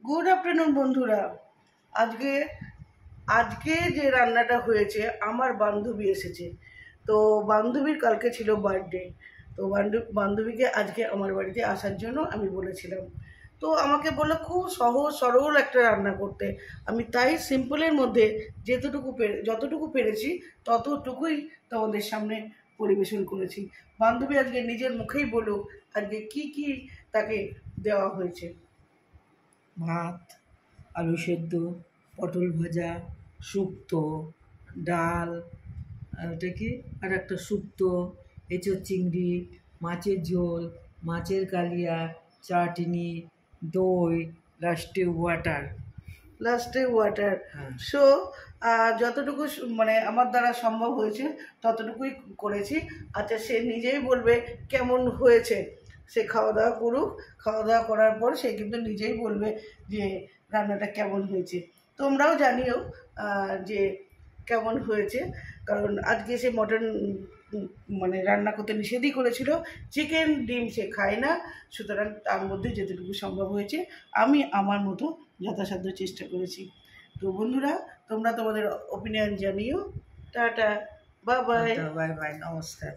Good afternoon বন্ধুরা। আজকে আজকে যে রান্নাটা হয়েছে, আমার বান্ধবী এসেছে। তো বান্ধবীর কালকে ছিল বার্থডে। তো বান্ধবীকে আজকে আমার বাড়িতে আসার জন্য আমি বলেছিলাম। তো আমাকে বললো খুব সহজ সরল একটা রান্না করতে। আমি তাই সিম্পলের মধ্যে যতটুকু পেরেছি ততটুকুই তোমাদের সামনে পরিবেশন করেছি। বান্ধবী আজকে নিজের মুখেই বলুক আজকে কি কি তাকে দেওয়া হয়েছে। ভাত, আলু সেদ্ধ, পটল ভাজা, শুক্তো, ডাল, আর ওটা কি আর একটা শুক্তো, এঁচোড় চিংড়ি, মাছের ঝোল, মাছের কালিয়া, চাটনি, দই, লাস্টে ওয়াটার। হ্যাঁ। সো যতটুকু মানে আমার দ্বারা সম্ভব হয়েছে ততটুকুই করেছি। আচ্ছা, সে নিজেই বলবে কেমন হয়েছে। সে খাওয়া দাওয়া করুক, খাওয়া দাওয়া করার পর সে কিন্তু নিজেই বলবে যে রান্নাটা কেমন হয়েছে। তোমরাও জানিও যে কেমন হয়েছে। কারণ আজকে সে মটন মানে রান্না করতে নিষেধই করেছিল। চিকেন ডিম সে খায় না, সুতরাং তার মধ্যে যেটুকু সম্ভব হয়েছে আমি আমার মতো যথাসাধ্য চেষ্টা করেছি। তো বন্ধুরা, তোমরা তোমাদের ওপিনিয়ন জানিও। Tata, bye bye. Bye bye, নমস্কার।